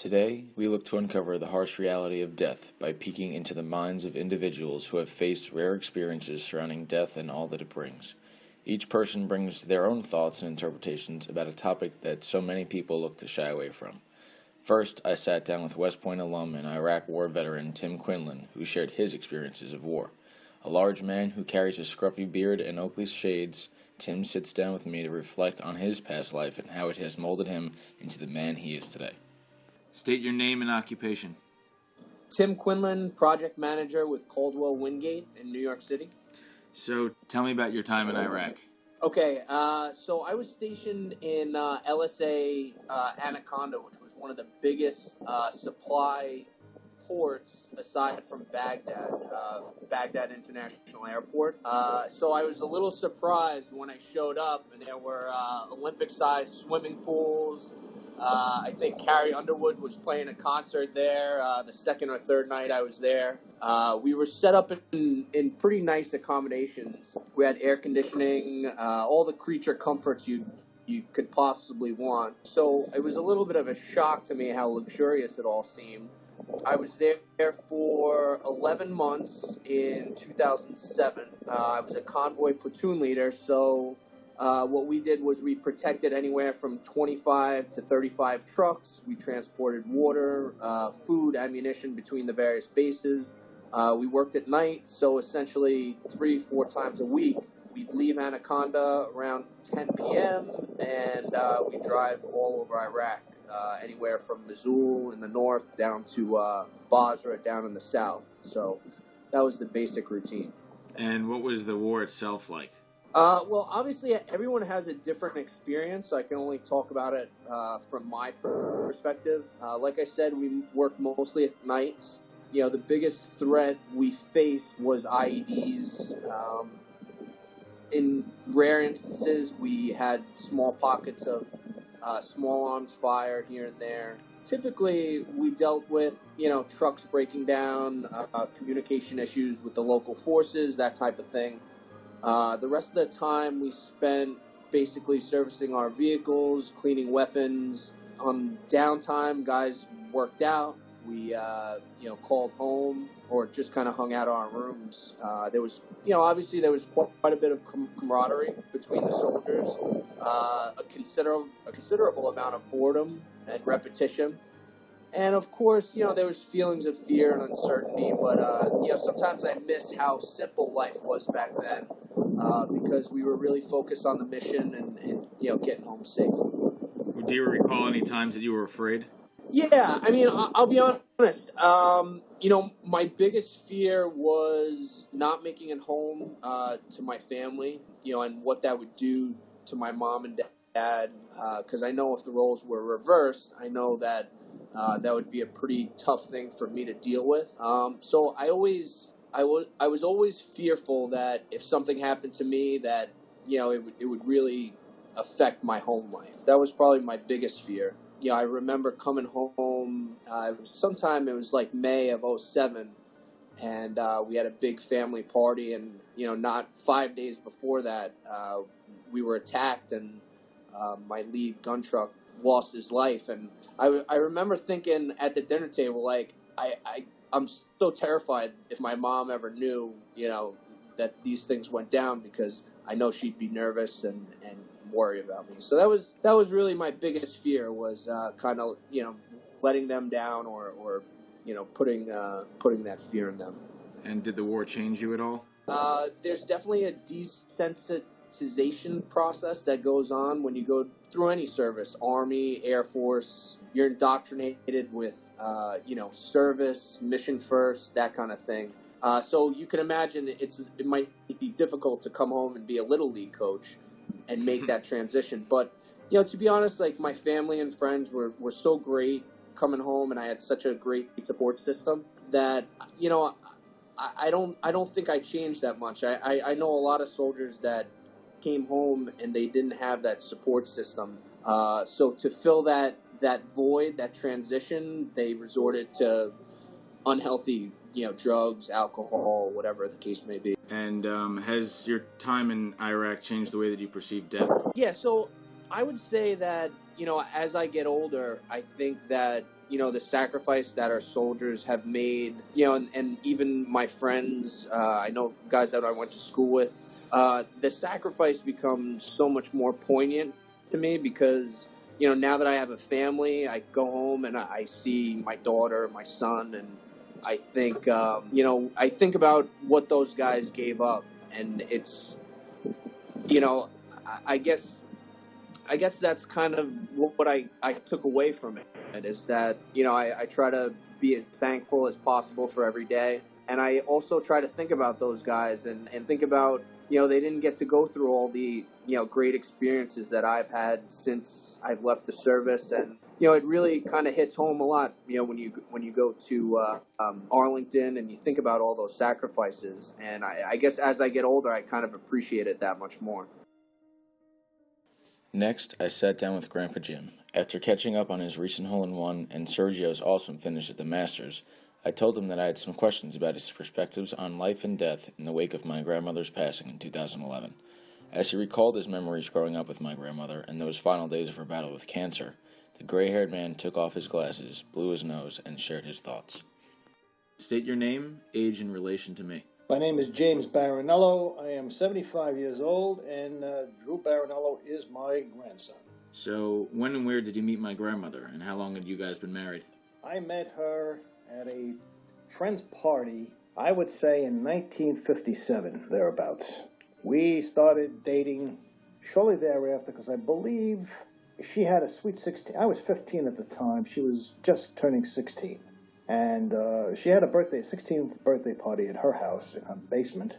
Today, we look to uncover the harsh reality of death by peeking into the minds of individuals who have faced rare experiences surrounding death and all that it brings. Each person brings their own thoughts and interpretations about a topic that so many people look to shy away from. First, I sat down with West Point alum and Iraq War veteran Tim Quinlan, who shared his experiences of war. A large man who carries a scruffy beard and Oakley shades, Tim sits down with me to reflect on his past life and how it has molded him into the man he is today. State your name and occupation. Tim Quinlan, project manager with Caldwell Wingate in New York City. So tell me about your time in Iraq. Okay, so I was stationed in LSA Anaconda, which was one of the biggest supply ports aside from Baghdad International Airport. So I was a little surprised when I showed up and there were Olympic-sized swimming pools. I think Carrie Underwood was playing a concert there the second or third night I was there. We were set up in pretty nice accommodations. We had air conditioning, all the creature comforts you could possibly want. So it was a little bit of a shock to me how luxurious it all seemed. I was there for 11 months in 2007. I was a convoy platoon leader, so what we did was we protected anywhere from 25 to 35 trucks. We transported water, food, ammunition between the various bases. We worked at night, so essentially 3-4 times a week. We'd leave Anaconda around 10 p.m. and we'd drive all over Iraq, anywhere from Mosul in the north down to Basra down in the south. So that was the basic routine. And what was the war itself like? Well, obviously, everyone has a different experience, so I can only talk about it from my perspective. Like I said, we worked mostly at nights. You know, the biggest threat we faced was IEDs. In rare instances, we had small pockets of small arms fire here and there. Typically, we dealt with, trucks breaking down, communication issues with the local forces, that type of thing. The rest of the time we spent basically servicing our vehicles, cleaning weapons. On downtime, guys worked out. We, called home or just kind of hung out in our rooms. There was, obviously there was quite a bit of camaraderie between the soldiers, a considerable amount of boredom and repetition. And of course, there was feelings of fear and uncertainty, but, sometimes I miss how simple life was back then, because we were really focused on the mission and getting home safe. Do you recall any times that you were afraid? Yeah, I mean, I'll be honest. My biggest fear was not making it home to my family, and what that would do to my mom and dad, because I know if the roles were reversed, I know that that would be a pretty tough thing for me to deal with. So I was always fearful that if something happened to me, that it would really affect my home life. That was probably my biggest fear. I remember coming home. Sometime it was like May of '07, and we had a big family party. And not 5 days before that, we were attacked, and my lead gun truck lost his life. And I remember thinking at the dinner table, like, I'm so terrified if my mom ever knew, that these things went down, because I know she'd be nervous and worry about me. So that was really my biggest fear, was kind of, letting them down or putting that fear in them. And did the war change you at all? There's definitely a desensitization process that goes on when you go through any service, Army, Air Force. You're indoctrinated with, service, mission first, that kind of thing. So you can imagine it might be difficult to come home and be a little league coach and make that transition. But, to be honest, like, my family and friends were so great coming home, and I had such a great support system that, I don't think I changed that much. I know a lot of soldiers that came home and they didn't have that support system. So to fill that void, that transition, they resorted to unhealthy, drugs, alcohol, whatever the case may be. And has your time in Iraq changed the way that you perceive death? Yeah, so I would say that, as I get older, I think that the sacrifice that our soldiers have made, and even my friends, I know guys that I went to school with, the sacrifice becomes so much more poignant to me because, now that I have a family, I go home and I see my daughter, my son, and I think, I think about what those guys gave up, and it's, I guess that's kind of what I took away from it, is that, I try to be as thankful as possible for every day. And I also try to think about those guys and think about, they didn't get to go through all the, great experiences that I've had since I've left the service. And, it really kind of hits home a lot, when you go to Arlington and you think about all those sacrifices. And I guess as I get older, I kind of appreciate it that much more. Next, I sat down with Grandpa Jim. After catching up on his recent hole-in-one and Sergio's awesome finish at the Masters, I told him that I had some questions about his perspectives on life and death in the wake of my grandmother's passing in 2011. As he recalled his memories growing up with my grandmother and those final days of her battle with cancer, the gray-haired man took off his glasses, blew his nose, and shared his thoughts. State your name, age, and relation to me. My name is James Baranello. I am 75 years old, and Drew Baranello is my grandson. So, when and where did you meet my grandmother, and how long had you guys been married? I met her at a friend's party, I would say in 1957, thereabouts. We started dating shortly thereafter because I believe she had a sweet 16. I was 15 at the time. She was just turning 16. And she had a 16th birthday party at her house in her basement.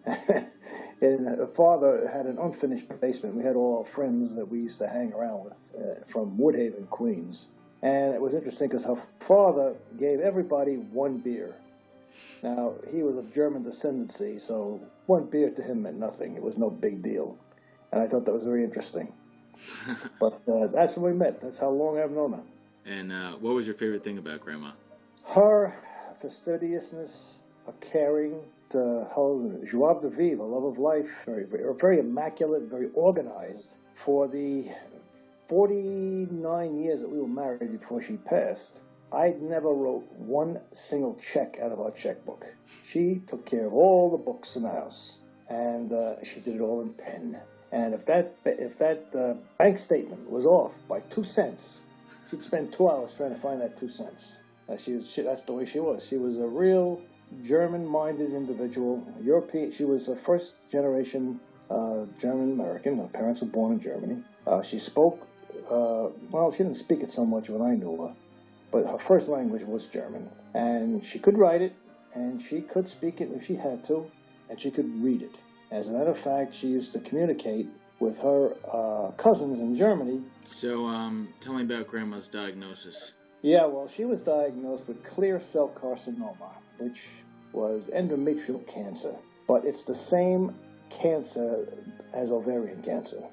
And her father had an unfinished basement. We had all our friends that we used to hang around with from Woodhaven, Queens. And it was interesting because her father gave everybody one beer. Now, he was of German descendancy, so one beer to him meant nothing. It was no big deal. And I thought that was very interesting. But that's when we met. That's how long I've known her. And what was your favorite thing about Grandma? Her fastidiousness, her caring, her joie de vivre, her love of life, very immaculate, very organized. For the 49 years that we were married before she passed, I never wrote one single check out of our checkbook. She took care of all the books in the house, and she did it all in pen. And if that bank statement was off by 2 cents, she'd spend 2 hours trying to find that 2 cents. That's the way she was. She was a real German-minded individual, European. She was a first-generation German-American. Her parents were born in Germany. She spoke, she didn't speak it so much when I knew her, but her first language was German. And she could write it, and she could speak it if she had to, and she could read it. As a matter of fact, she used to communicate with her cousins in Germany. So, tell me about Grandma's diagnosis. Yeah, well, she was diagnosed with clear cell carcinoma, which was endometrial cancer. But it's the same cancer as ovarian cancer.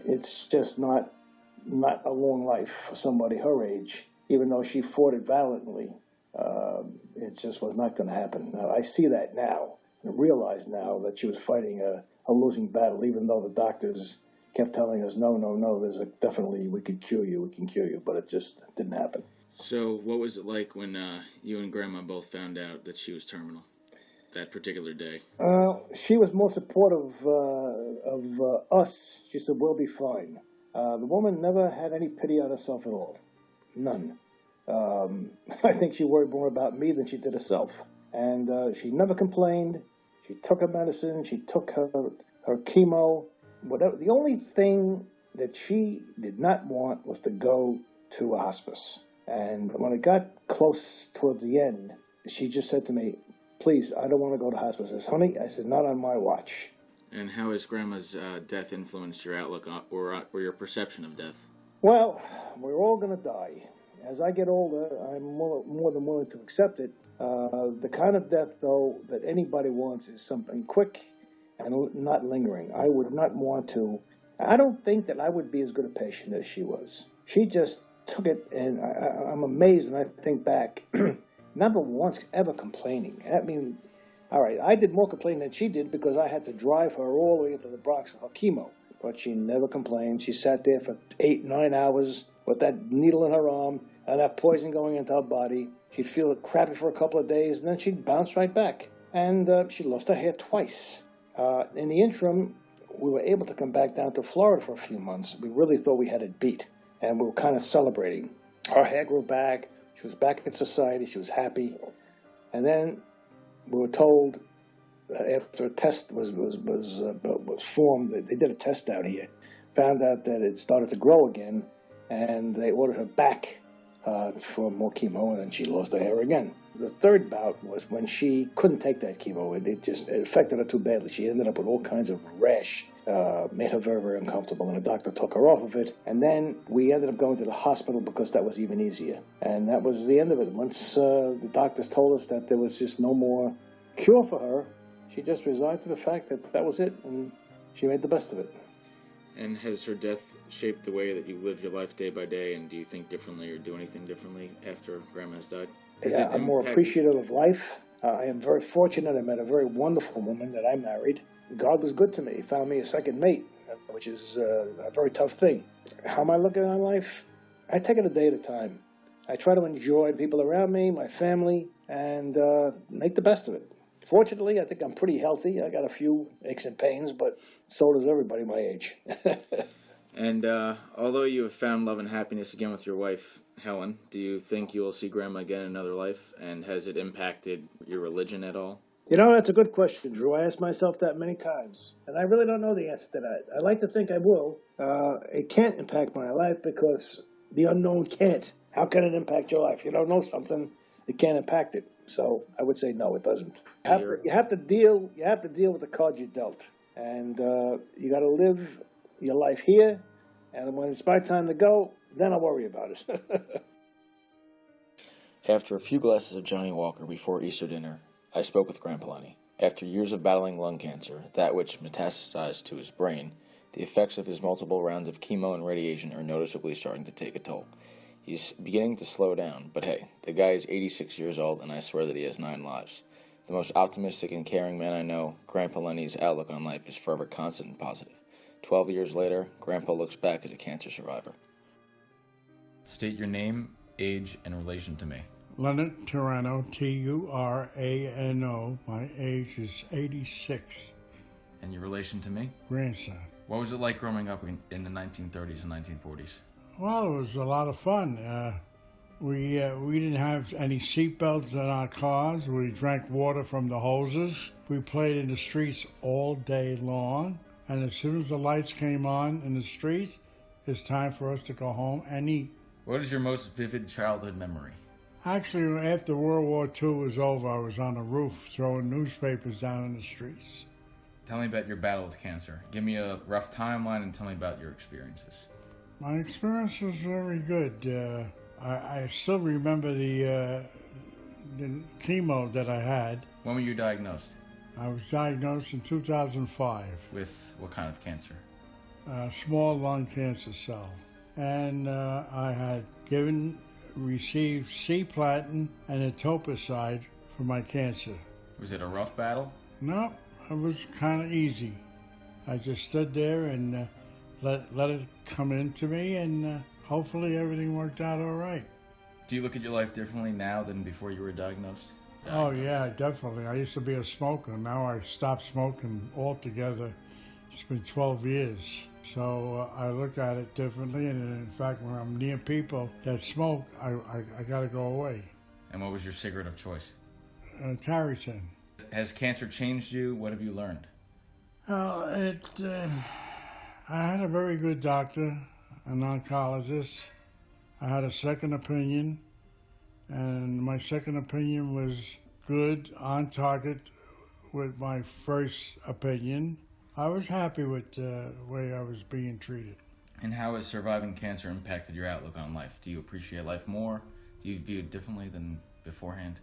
It's just not a long life for somebody her age, even though she fought it valiantly. It just was not going to happen. Now, I see that now and realize now that she was fighting a losing battle, even though the doctors kept telling us, no, definitely we can cure you, but it just didn't happen. So what was it like when you and Grandma both found out that she was terminal that particular day? She was more supportive of us. She said, we'll be fine. The woman never had any pity on herself at all. None. I think she worried more about me than she did herself. And she never complained. She took her medicine. She took her chemo. Whatever. The only thing that she did not want was to go to a hospice. And when it got close towards the end, she just said to me, please, I don't want to go to hospice. I said, honey, not on my watch. And how has Grandma's death influenced your outlook or your perception of death? Well, we're all going to die. As I get older, I'm more than willing to accept it. The kind of death, though, that anybody wants is something quick and not lingering. I would not want to. I don't think that I would be as good a patient as she was. She just took it, and I'm amazed when I think back. Never once ever complaining. I mean, all right, I did more complaining than she did because I had to drive her all the way into the Bronx for her chemo. But she never complained. She sat there for 8-9 hours with that needle in her arm and that poison going into her body. She'd feel it crappy for a couple of days, and then she'd bounce right back. And she lost her hair twice. In the interim, we were able to come back down to Florida for a few months. We really thought we had it beat, and we were kind of celebrating. Her hair grew back. She was back in society. She was happy. And then we were told after a test was formed, they did a test out here, found out that it started to grow again, and they ordered her back for more chemo, and then she lost her hair again. The third bout was when she couldn't take that chemo. It affected her too badly. She ended up with all kinds of rash, made her very, very uncomfortable, and the doctor took her off of it. And then we ended up going to the hospital because that was even easier. And that was the end of it. Once the doctors told us that there was just no more cure for her, she just resigned to the fact that that was it, and she made the best of it. And has her death shaped the way that you live your life day by day, and do you think differently or do anything differently after Grandma's died? Yeah, I'm more appreciative of life. I am very fortunate. I met a very wonderful woman that I married. God was good to me. He found me a second mate, which is a very tough thing. How am I looking on life? I take it a day at a time. I try to enjoy the people around me, my family, and make the best of it. Fortunately, I think I'm pretty healthy. I got a few aches and pains, but so does everybody my age. And although you have found love and happiness again with your wife, Helen, do you think you will see Grandma again in another life? And has it impacted your religion at all? You know, that's a good question, Drew. I asked myself that many times, and I really don't know the answer to that. I like to think I will. It can't impact my life because the unknown can't. How can it impact your life? You don't know something, it can't impact it. So I would say no, it doesn't. You have to deal with the cards you dealt, and you got to live your life here. And when it's my time to go, then I'll worry about it. After a few glasses of Johnny Walker before Easter dinner, I spoke with Grandpa Lenny. After years of battling lung cancer, that which metastasized to his brain, the effects of his multiple rounds of chemo and radiation are noticeably starting to take a toll. He's beginning to slow down, but hey, the guy is 86 years old, and I swear that he has 9 lives. The most optimistic and caring man I know, Grandpa Lenny's outlook on life is forever constant and positive. 12 years later, Grandpa looks back as a cancer survivor. State your name, age, and relation to me. Leonard Turano, Turano. My age is 86. And your relation to me? Grandson. What was it like growing up in the 1930s and 1940s? Well, it was a lot of fun. We didn't have any seatbelts in our cars. We drank water from the hoses. We played in the streets all day long. And as soon as the lights came on in the streets, it's time for us to go home and eat. What is your most vivid childhood memory? Actually, after World War II was over, I was on the roof throwing newspapers down in the streets. Tell me about your battle with cancer. Give me a rough timeline and tell me about your experiences. My experience was very good. I still remember the chemo that I had. When were you diagnosed? I was diagnosed in 2005. With what kind of cancer? Small lung cancer cell. And I had received C-platin and etoposide for my cancer. Was it a rough battle? No, it was kind of easy. I just stood there and let it come into me, and hopefully everything worked out all right. Do you look at your life differently now than before you were diagnosed? Oh, yeah, definitely. I used to be a smoker. Now I stopped smoking altogether. It's been 12 years. So I look at it differently, and in fact, when I'm near people that smoke, I got to go away. And what was your cigarette of choice? Tareyton. Has cancer changed you? What have you learned? Well, I had a very good doctor, an oncologist. I had a second opinion, and my second opinion was good, on target with my first opinion. I was happy with the way I was being treated. And how has surviving cancer impacted your outlook on life? Do you appreciate life more? Do you view it differently than beforehand?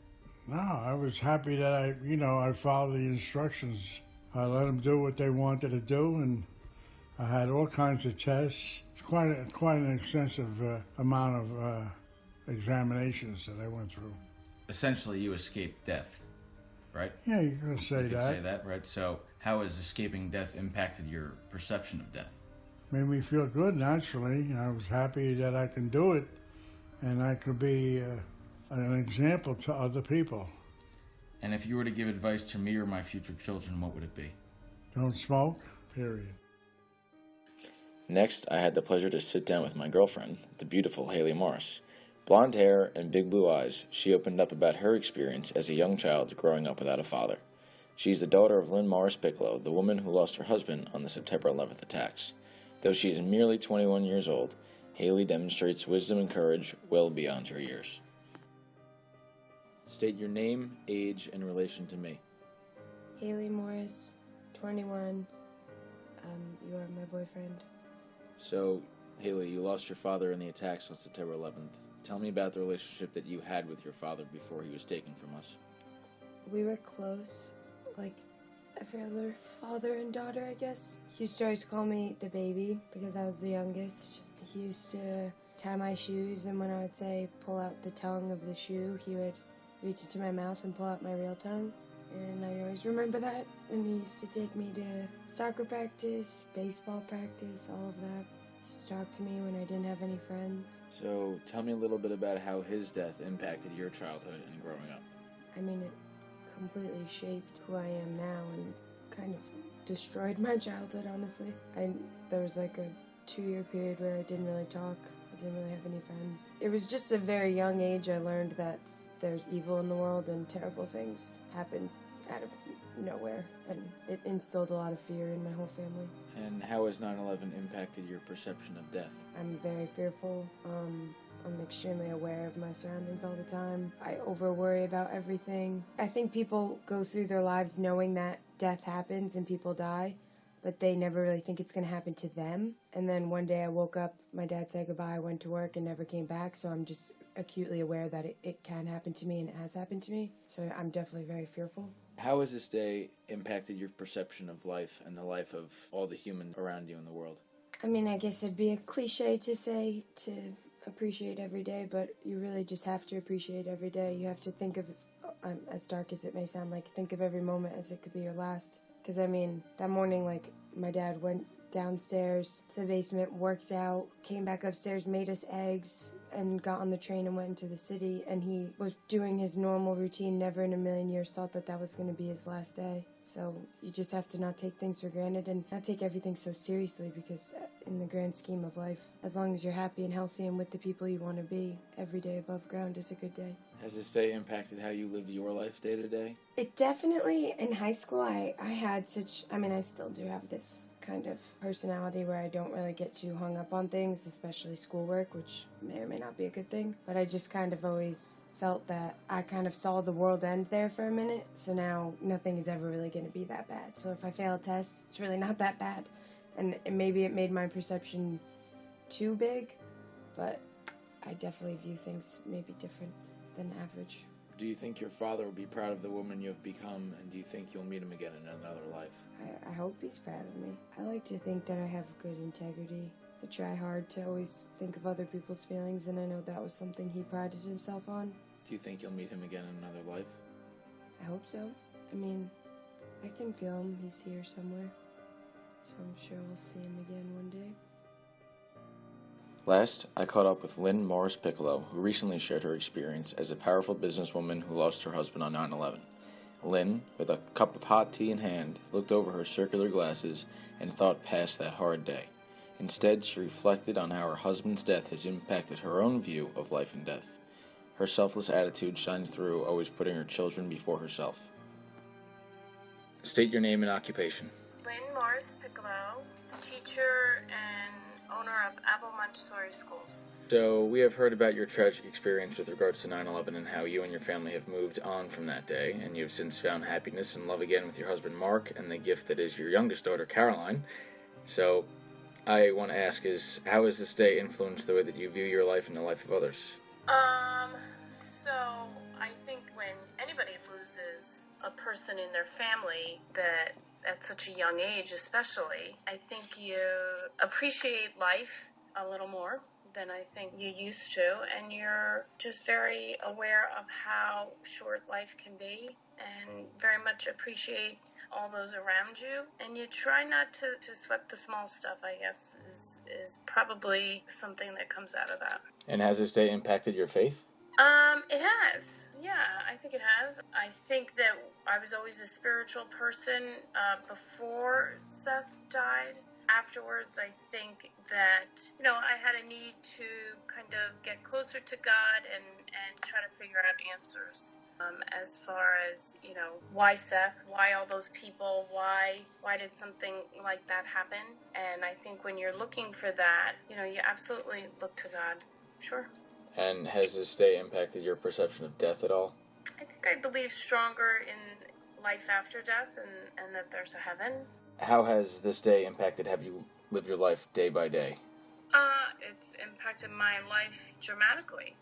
No, I was happy that I followed the instructions. I let them do what they wanted to do, and I had all kinds of tests. It's quite an extensive amount of examinations that I went through. Essentially, you escaped death, right? Yeah, you could say that. You could say that, right? So how has escaping death impacted your perception of death? made me feel good naturally. I was happy that I can do it and I could be an example to other people. And if you were to give advice to me or my future children, what would it be? Don't smoke, period. Next, I had the pleasure to sit down with my girlfriend, the beautiful Hayley Morris. Blonde hair and big blue eyes, she opened up about her experience as a young child growing up without a father. She's the daughter of Lynn Morris-Piccolo, the woman who lost her husband on the September 11th attacks. Though she is merely 21 years old, Hayley demonstrates wisdom and courage well beyond her years. State your name, age, and relation to me. Hayley Morris, 21. You are my boyfriend. So, Hayley, you lost your father in the attacks on September 11th. Tell me about the relationship that you had with your father before he was taken from us. We were close, like every other father and daughter, I guess. He used to always call me the baby because I was the youngest. He used to tie my shoes, and when I would say pull out the tongue of the shoe, he would reach into my mouth and pull out my real tongue. And I always remember that. And he used to take me to soccer practice, baseball practice, all of that. He used to talk to me when I didn't have any friends. So, tell me a little bit about how his death impacted your childhood and growing up. I mean, it completely shaped who I am now and kind of destroyed my childhood, honestly. There was like a 2-year period where I didn't really talk. I didn't really have any friends. It was just a very young age I learned that there's evil in the world and terrible things happen out of nowhere, and it instilled a lot of fear in my whole family. And how has 9/11 impacted your perception of death? I'm very fearful. I'm extremely aware of my surroundings all the time. I over-worry about everything. I think people go through their lives knowing that death happens and people die, but they never really think it's going to happen to them. And then one day I woke up, my dad said goodbye, went to work, and never came back, so I'm just acutely aware that it can happen to me and it has happened to me. So I'm definitely very fearful. How has this day impacted your perception of life and the life of all the humans around you in the world? I mean, I guess it'd be a cliche to say to appreciate every day, but you really just have to appreciate every day. You have to think of, as dark as it may sound, like think of every moment as it could be your last. Because, I mean, that morning, like, my dad went downstairs to the basement, worked out, came back upstairs, made us eggs, and got on the train and went into the city, and he was doing his normal routine, never in a million years thought that that was going to be his last day. So you just have to not take things for granted and not take everything so seriously, because in the grand scheme of life, as long as you're happy and healthy and with the people you want to be, every day above ground is a good day. Has this day impacted how you live your life day to day? It definitely, in high school, I had I still do have this kind of personality where I don't really get too hung up on things, especially schoolwork, which may or may not be a good thing. But I just kind of always felt that I kind of saw the world end there for a minute, so now nothing is ever really going to be that bad. So if I fail a test, it's really not that bad. And maybe it made my perception too big, but I definitely view things maybe different than average. Do you think your father will be proud of the woman you have become, and do you think you'll meet him again in another life? I hope he's proud of me. I like to think that I have good integrity. I try hard to always think of other people's feelings, and I know that was something he prided himself on. Do you think you'll meet him again in another life? I hope so. I mean, I can feel him. He's here somewhere. So I'm sure we'll see him again one day. Last, I caught up with Lynn Morris-Piccolo, who recently shared her experience as a powerful businesswoman who lost her husband on 9/11. Lynn, with a cup of hot tea in hand, looked over her circular glasses and thought past that hard day. Instead, she reflected on how her husband's death has impacted her own view of life and death. Her selfless attitude shines through, always putting her children before herself. State your name and occupation. Lynn Morris-Piccolo, teacher and owner of Apple Montessori Schools. So, we have heard about your tragic experience with regards to 9/11 and how you and your family have moved on from that day, and you have since found happiness and love again with your husband Mark and the gift that is your youngest daughter Caroline. So, I want to ask how has this day influenced the way that you view your life and the life of others? So I think when anybody loses a person in their family that at such a young age especially, I think you appreciate life a little more than I think you used to, and you're just very aware of how short life can be and very much appreciate all those around you. And you try not to sweat the small stuff, I guess, is probably something that comes out of that. And has this day impacted your faith? It has. Yeah, I think it has. I think that I was always a spiritual person before Seth died. Afterwards, I think that, I had a need to kind of get closer to God and try to figure out answers. As far as, why Seth, why all those people, why did something like that happen? And I think when you're looking for that, you absolutely look to God. Sure. And has this day impacted your perception of death at all? I think I believe stronger in life after death and that there's a heaven. How has this day impacted, have you lived your life day by day? It's impacted my life dramatically.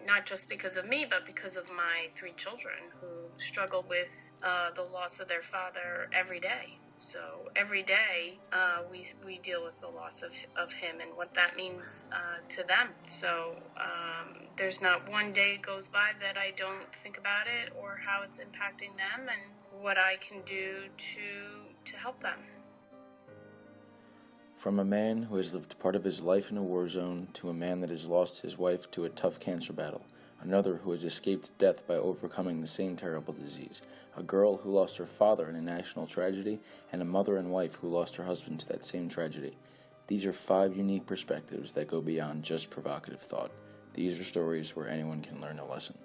Not just because of me, but because of my 3 children who struggle with the loss of their father every day. So every day we deal with the loss of him and what that means to them. So there's not one day goes by that I don't think about it or how it's impacting them and what I can do to help them. From a man who has lived part of his life in a war zone to a man that has lost his wife to a tough cancer battle, another who has escaped death by overcoming the same terrible disease, a girl who lost her father in a national tragedy, and a mother and wife who lost her husband to that same tragedy. These are 5 unique perspectives that go beyond just provocative thought. These are stories where anyone can learn a lesson.